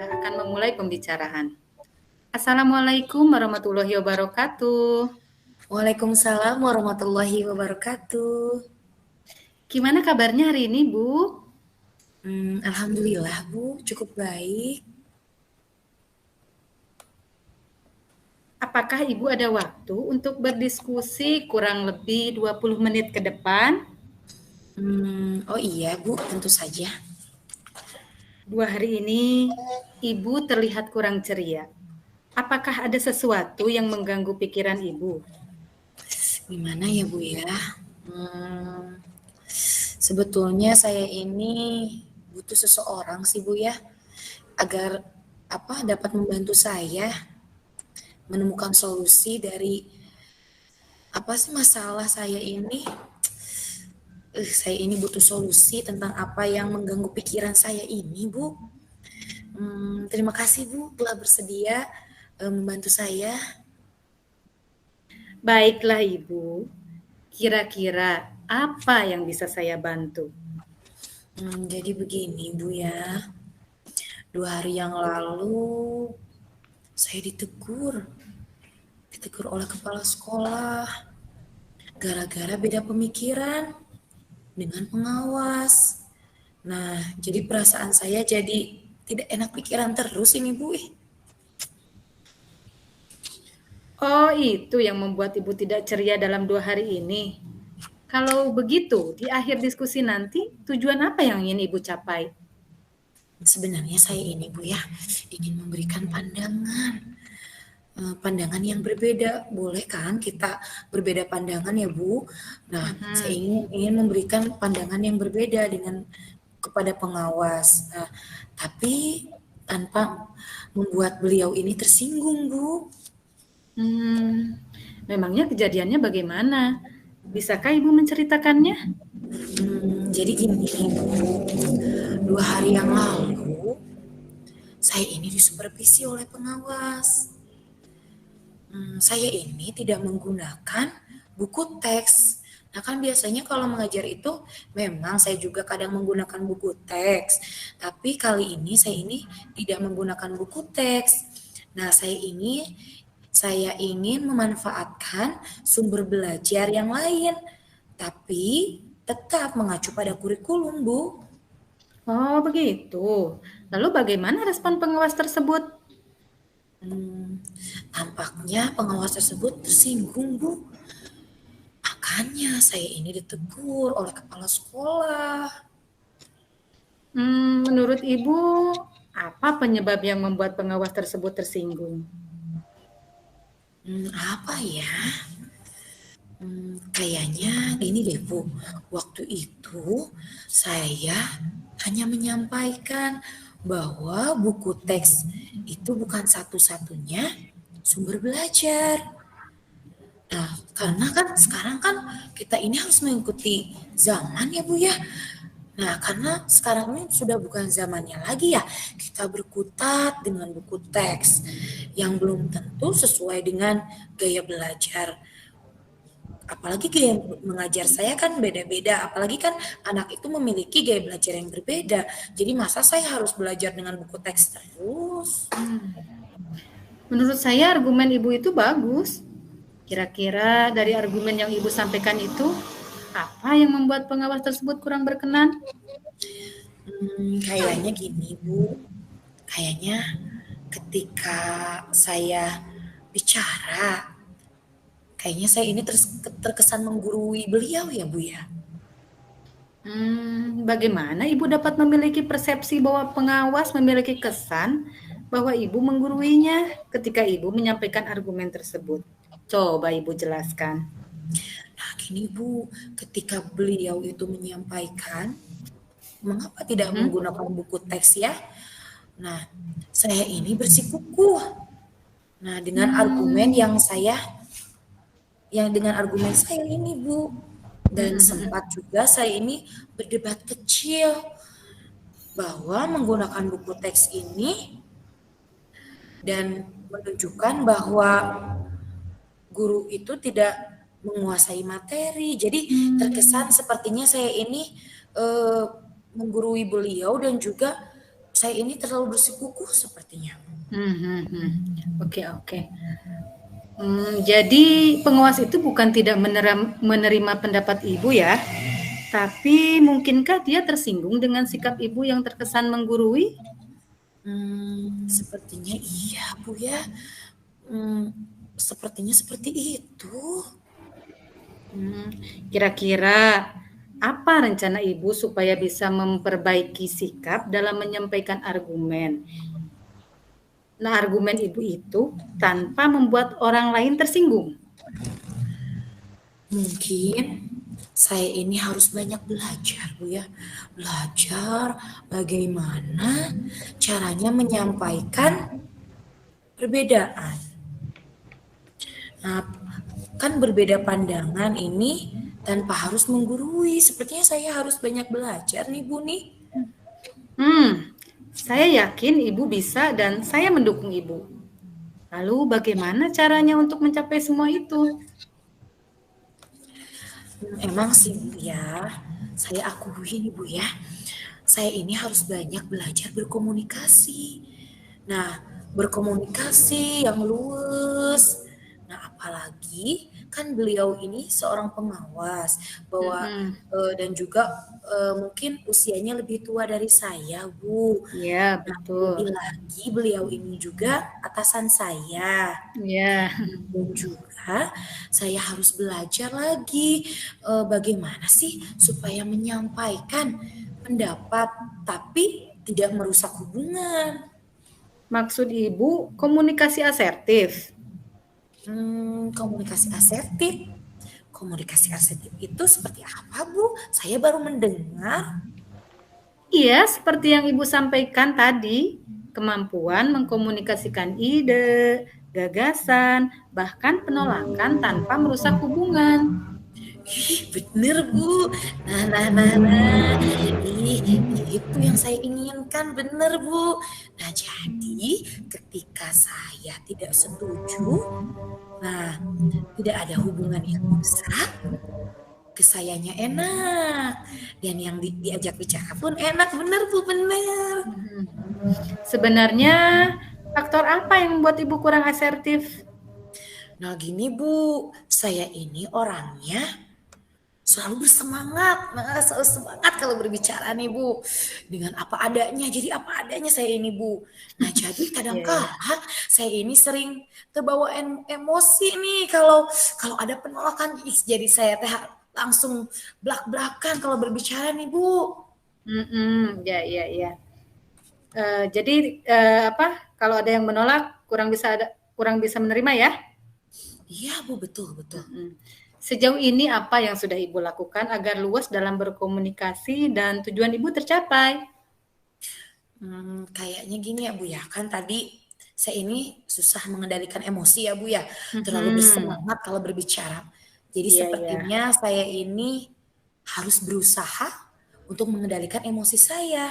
Akan memulai pembicaraan. Assalamualaikum warahmatullahi wabarakatuh. Waalaikumsalam warahmatullahi wabarakatuh. Gimana kabarnya hari ini, Bu? Alhamdulillah Bu, cukup baik. Apakah Ibu ada waktu untuk berdiskusi kurang lebih 20 menit ke depan? Oh iya Bu, tentu saja. 2 hari ini Ibu terlihat kurang ceria. Apakah ada sesuatu yang mengganggu pikiran Ibu? Gimana ya Bu ya? Hmm, Sebetulnya saya ini butuh seseorang sih Bu ya, agar dapat membantu saya menemukan solusi dari apa sih masalah saya ini. Saya ini butuh solusi tentang apa yang mengganggu pikiran saya ini Bu. Terima kasih Bu telah bersedia membantu saya. Baiklah, Ibu. Kira-kira apa yang bisa saya bantu? Jadi begini Bu ya, 2 hari yang lalu saya ditegur oleh kepala sekolah gara-gara beda pemikiran dengan pengawas. Nah, jadi perasaan saya jadi tidak enak pikiran terus ini Bu. Oh, itu yang membuat Ibu tidak ceria dalam 2 hari ini. Kalau begitu, di akhir diskusi nanti, tujuan apa yang ingin Ibu capai? Sebenarnya saya ini Bu ya, ingin memberikan pandangan yang berbeda. Boleh kan kita berbeda pandangan ya Bu? Nah, saya Mhm. ingin memberikan pandangan yang berbeda dengan kepada pengawas. Nah, tapi tanpa membuat beliau ini tersinggung Bu. Memangnya kejadiannya bagaimana? Bisakah Ibu menceritakannya? Jadi gini, 2 hari yang lalu saya ini disupervisi oleh pengawas. Saya ini tidak menggunakan buku teks. Nah kan biasanya kalau mengajar itu memang saya juga kadang menggunakan buku teks. Tapi kali ini saya ini tidak menggunakan buku teks. Nah saya ingin memanfaatkan sumber belajar yang lain. Tapi tetap mengacu pada kurikulum, Bu. Oh, begitu. Lalu bagaimana respon pengawas tersebut? Tampaknya pengawas tersebut tersinggung, Bu. Makanya saya ini ditegur oleh kepala sekolah. Menurut Ibu, apa penyebab yang membuat pengawas tersebut tersinggung? Apa ya? Kayaknya gini deh Bu, waktu itu saya hanya menyampaikan bahwa buku teks itu bukan satu-satunya sumber belajar. Nah, karena kan sekarang kan kita ini harus mengikuti zaman ya Bu ya. Nah, karena sekarang ini sudah bukan zamannya lagi ya kita berkutat dengan buku teks yang belum tentu sesuai dengan gaya belajar. Apalagi gaya mengajar saya kan beda-beda, apalagi kan anak itu memiliki gaya belajar yang berbeda. Jadi masa saya harus belajar dengan buku teks terus? Menurut saya argumen Ibu itu bagus. Kira-kira dari argumen yang Ibu sampaikan itu, apa yang membuat pengawas tersebut kurang berkenan? Kayaknya gini Bu, kayaknya ketika saya bicara, kayaknya saya ini terkesan menggurui beliau ya Bu ya. Bagaimana Ibu dapat memiliki persepsi bahwa pengawas memiliki kesan bahwa Ibu mengguruinya ketika Ibu menyampaikan argumen tersebut? Coba Ibu jelaskan. Nah gini Bu, ketika beliau itu menyampaikan, mengapa tidak Mhm. menggunakan buku teks ya? Nah, saya ini bersikukuh. Nah, Mmm, dengan argumen saya ini, Bu. Dan mhm mhm. sempat juga saya ini berdebat kecil bahwa menggunakan buku teks ini dan menunjukkan bahwa guru itu tidak menguasai materi. Jadi Mmm, terkesan sepertinya saya ini menggurui beliau dan juga saya ini terlalu bersikukuh sepertinya. Oke, oke. Jadi pengawas itu bukan tidak menerima pendapat ibu ya, tapi mungkinkah dia tersinggung dengan sikap ibu yang terkesan menggurui? Sepertinya iya Bu ya. Hmm, sepertinya seperti itu. Kira-kira apa rencana ibu supaya bisa memperbaiki sikap dalam menyampaikan argumen? Nah, argumen ibu itu tanpa membuat orang lain tersinggung. Mungkin saya ini harus banyak belajar Bu ya. Belajar bagaimana caranya menyampaikan perbedaan. Nah, kan berbeda pandangan ini tanpa harus menggurui. Sepertinya saya harus banyak belajar nih Bu nih. Saya yakin ibu bisa dan saya mendukung ibu. Lalu bagaimana caranya untuk mencapai semua itu? Emang sih Bu ya, saya akui nih Bu ya, saya ini harus banyak belajar berkomunikasi. Nah, berkomunikasi yang luwes. Nah, apalagi kan beliau ini seorang pengawas bahwa dan juga mungkin usianya lebih tua dari saya, Bu. Ya, Nah, betul. lebih lagi beliau ini juga atasan saya. Ya, Dan juga saya harus belajar lagi bagaimana sih supaya menyampaikan pendapat tapi tidak merusak hubungan. maksud ibu komunikasi asertif. Komunikasi asertif. Komunikasi asertif itu seperti apa, Bu? Saya baru mendengar. Iya, seperti yang ibu sampaikan tadi, kemampuan mengkomunikasikan ide, gagasan, bahkan penolakan tanpa merusak hubungan. Ih, bener Bu. Nah. Itu yang saya inginkan, bener Bu. Nah, jadi ketika saya tidak setuju, nah, tidak ada hubungan yang rusak, ke sayanya enak. Dan yang diajak bicara pun enak, bener Bu, bener. Sebenarnya faktor apa yang membuat ibu kurang asertif? Nah, gini Bu, saya ini orangnya selalu bersemangat. Nah, selalu semangat kalau berbicara nih Bu. Dengan apa adanya. Jadi apa adanya saya ini Bu. Nah, jadi Iya, kadang-kala iya. saya ini sering terbawa emosi nih kalau kalau ada penolakan. Jadi saya teh langsung belak-belakan kalau berbicara nih Bu. Ya, ya, ya. Jadi apa? Kalau ada yang menolak, kurang bisa menerima ya? Iya Bu, betul. Sejauh ini apa yang sudah ibu lakukan agar luas dalam berkomunikasi dan tujuan ibu tercapai? Kayaknya gini ya Bu ya, kan tadi saya ini susah mengendalikan emosi ya Bu ya, terlalu Mhm. bersemangat kalau berbicara. Jadi Iya, iya. sepertinya saya ini harus berusaha untuk mengendalikan emosi saya.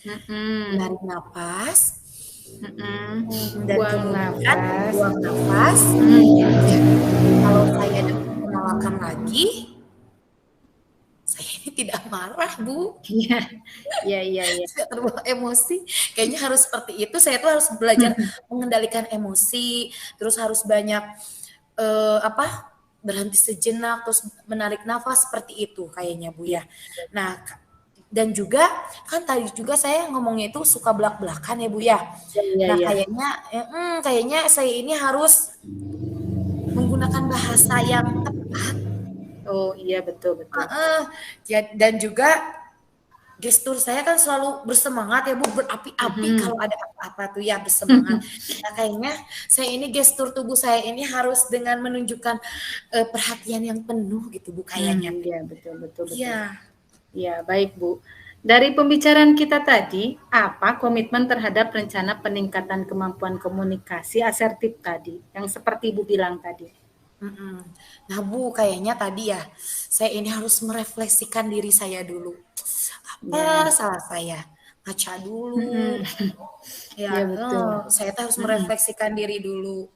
Mhm. Menarik napas, Mhm. dan Buang kemudian nafas. buang nafas. Mhm. Kalau saya dapat penolakan lagi, saya ini tidak marah Bu. Iya. Iya, iya, iya. Tidak terbawa emosi. Kayaknya harus seperti itu. Saya tuh harus belajar mengendalikan emosi, terus harus banyak apa? Berhenti sejenak, terus menarik nafas seperti itu kayaknya Bu Iya. ya. Nah, dan juga kan tadi juga saya ngomongnya itu suka belak-belakan ya Bu ya. Iya, Nah, iya. kayaknya saya ini harus menggunakan bahasa yang tepat. Oh, iya, betul, betul. Heeh. Dan juga gestur saya kan selalu bersemangat ya Bu, berapi-api kalau Mhm. ada apa-apa tuh ya bersemangat. Nah, kayaknya saya ini gestur tubuh saya ini harus dengan menunjukkan perhatian yang penuh gitu Bu kayaknya. Iya, betul, betul, betul. Iya. Ya, baik Bu. Dari pembicaraan kita tadi, apa komitmen terhadap rencana peningkatan kemampuan komunikasi asertif tadi, yang seperti Ibu bilang tadi? Mm-mm. Nah Bu, kayaknya tadi ya saya ini harus merefleksikan diri saya dulu. Apa Ya, salah saya? Ngaca dulu. mhm, Ya, iya betul, saya tuh harus mhm, merefleksikan diri dulu.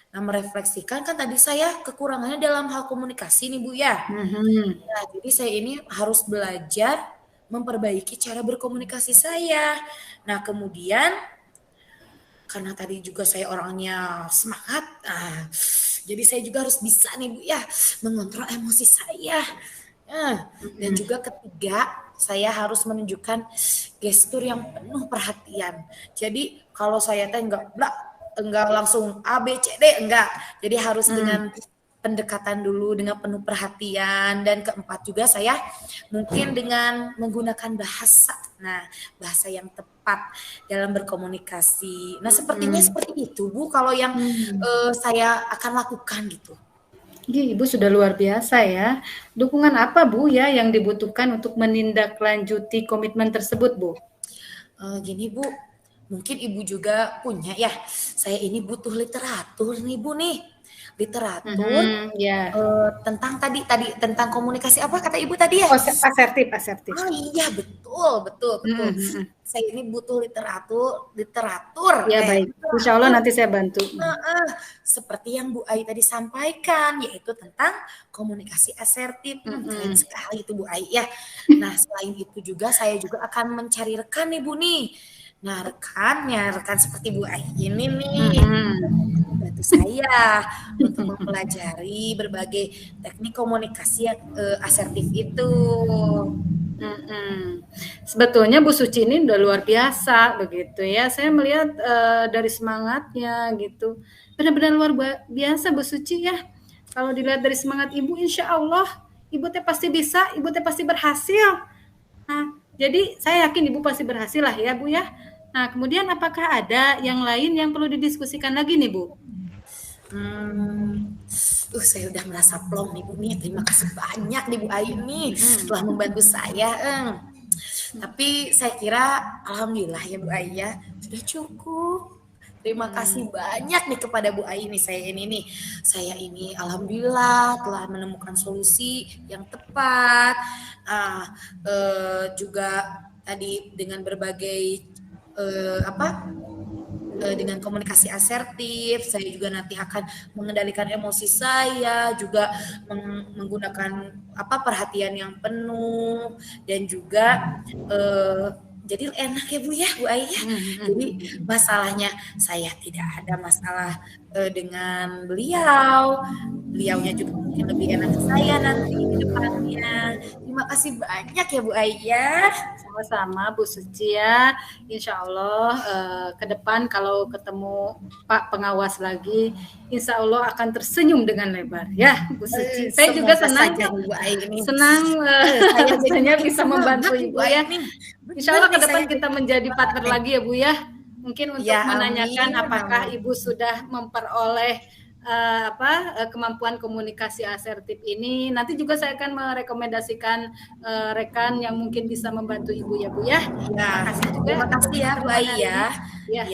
Nah, merefleksikan kan tadi saya kekurangannya dalam hal komunikasi nih Bu ya. mhm, Nah, jadi saya ini harus belajar memperbaiki cara berkomunikasi saya. Nah, kemudian karena tadi juga saya orangnya semangat, jadi saya juga harus bisa nih Bu ya, mengontrol emosi saya. Dan juga ketiga, saya harus menunjukkan gestur yang penuh perhatian. Jadi kalau saya teh enggak langsung A B C D, enggak. Jadi harus dengan pendekatan dulu dengan penuh perhatian. Dan keempat juga saya mungkin dengan menggunakan bahasa. Nah, bahasa yang tepat dalam berkomunikasi. Nah, sepertinya seperti itu Bu kalau yang saya akan lakukan gitu. Ibu sudah luar biasa ya. Dukungan apa Bu ya yang dibutuhkan untuk menindaklanjuti komitmen tersebut Bu? Gini Bu, mungkin Ibu juga punya ya. Saya ini butuh literatur nih Bu nih. Literatur Ya. tentang tadi tentang komunikasi apa kata Ibu tadi ya? Oh, asertif. Oh iya betul. Saya ini butuh literatur. Ya baik. Insya Allah nanti saya bantu. Seperti yang Bu Ai tadi sampaikan, yaitu tentang komunikasi asertif. Keren sekali itu Bu Ai ya. Nah selain itu juga saya juga akan mencari rekan nih Bu nih. Nah rekan seperti Bu Ai ini nih membantu saya untuk mempelajari berbagai teknik komunikasi yang asertif itu. Sebetulnya Bu Suci ini udah luar biasa begitu ya. Saya melihat dari semangatnya gitu. Benar-benar luar biasa Bu Suci ya. Kalau dilihat dari semangat Ibu, insya Allah Ibu teh pasti bisa, Ibu teh pasti berhasil. Nah, jadi saya yakin Ibu pasti berhasil lah ya Bu ya. Nah, kemudian apakah ada yang lain yang perlu didiskusikan lagi nih Bu? Saya udah merasa plong nih Bu nih. Terima kasih banyak nih Bu Ayu nih telah membantu saya. Tapi saya kira alhamdulillah ya Bu Ayu ya sudah cukup. Terima kasih banyak nih kepada Bu Ayu nih. Saya ini alhamdulillah telah menemukan solusi yang tepat. Juga tadi dengan berbagai dengan komunikasi asertif, saya juga nanti akan mengendalikan emosi saya, juga menggunakan perhatian yang penuh, dan juga jadi enak ya Bu ya, Bu Ai ya. Jadi masalahnya saya tidak ada masalah dengan beliaunya juga mungkin lebih enak ke saya nanti ke depannya. Terima kasih banyak ya Bu Ai ya. Sama-sama Bu Suci ya. Insya Allah ke depan kalau ketemu Pak Pengawas lagi, Insya Allah akan tersenyum dengan lebar ya Bu Suci. Saya juga senang Bu Ai ini. Saya rasanya bisa membantu Ibu ya. Insya Allah ke depan kita menjadi partner lagi ya Bu ya. Mungkin untuk menanyakan apakah Ibu sudah memperoleh kemampuan komunikasi asertif ini. Nanti juga saya akan merekomendasikan rekan yang mungkin bisa membantu Ibu ya Bu ya. Terima kasih ya Bu Ai ya.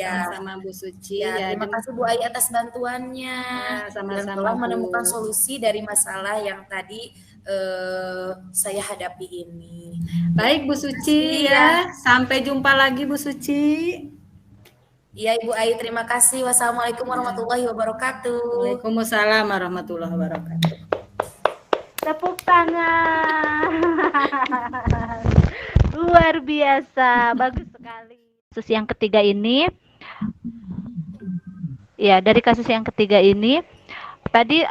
Sama-sama Bu Suci. Terima kasih Bu Ai atas bantuannya. Sama-sama telah menemukan solusi dari masalah yang tadi saya hadapi ini. Baik Bu Suci ya. Sampai jumpa lagi Bu Suci. Iya Ibu Ai, terima kasih. Wassalamualaikum warahmatullahi wabarakatuh. Waalaikumsalam warahmatullahi wabarakatuh. Tepuk tangan. Luar biasa, bagus sekali. Kasus yang ketiga ini, ya dari kasus yang ketiga ini, tadi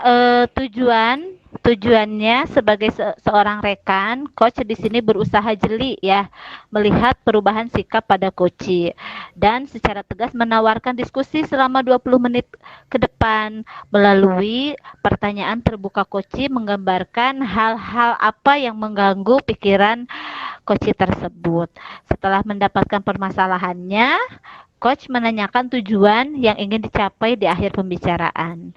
tujuannya sebagai seorang rekan, coach di sini berusaha jeli ya, melihat perubahan sikap pada coach dan secara tegas menawarkan diskusi selama 20 menit ke depan melalui pertanyaan terbuka coach menggambarkan hal-hal apa yang mengganggu pikiran coach tersebut. Setelah mendapatkan permasalahannya, coach menanyakan tujuan yang ingin dicapai di akhir pembicaraan.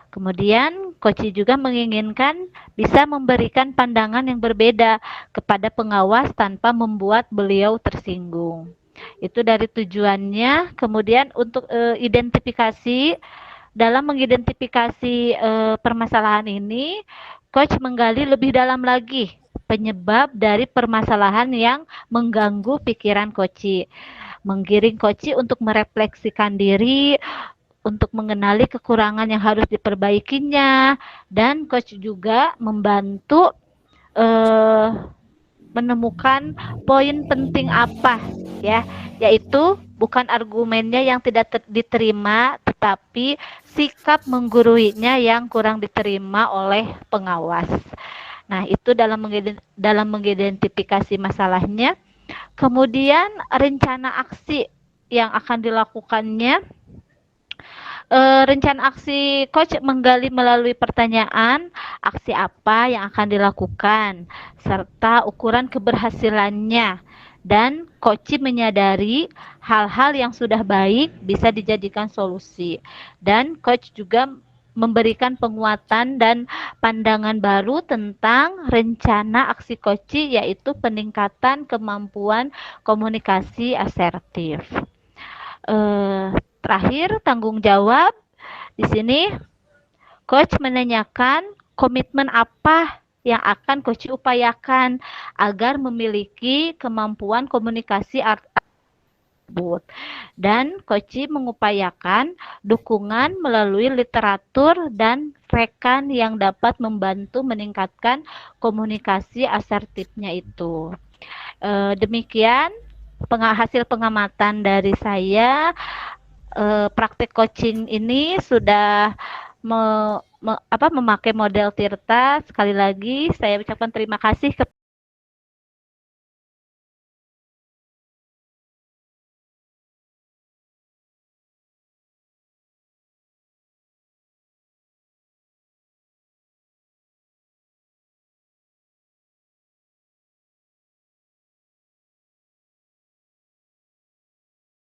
Kemudian, coach juga menginginkan bisa memberikan pandangan yang berbeda kepada pengawas tanpa membuat beliau tersinggung. Itu dari tujuannya. Kemudian untuk identifikasi, dalam mengidentifikasi permasalahan ini, coach menggali lebih dalam lagi penyebab dari permasalahan yang mengganggu pikiran coach. Menggiring coach untuk merefleksikan diri, untuk mengenali kekurangan yang harus diperbaikinya, dan coach juga membantu menemukan poin penting apa ya, yaitu bukan argumennya yang tidak diterima, tetapi sikap mengguruinya yang kurang diterima oleh pengawas. Nah, itu dalam mengidentifikasi masalahnya. Kemudian rencana aksi yang akan dilakukannya. Rencana aksi coach menggali melalui pertanyaan aksi apa yang akan dilakukan serta ukuran keberhasilannya, dan coach menyadari hal-hal yang sudah baik bisa dijadikan solusi, dan coach juga memberikan penguatan dan pandangan baru tentang rencana aksi coach, yaitu peningkatan kemampuan komunikasi asertif. Terakhir, tanggung jawab. Di sini coach menanyakan komitmen apa yang akan coach upayakan agar memiliki kemampuan komunikasi tersebut. Dan coach mengupayakan dukungan melalui literatur dan rekan yang dapat membantu meningkatkan komunikasi asertifnya itu. Demikian hasil pengamatan dari saya. Praktik coaching ini sudah memakai model Tirta. Sekali lagi saya ucapkan terima kasih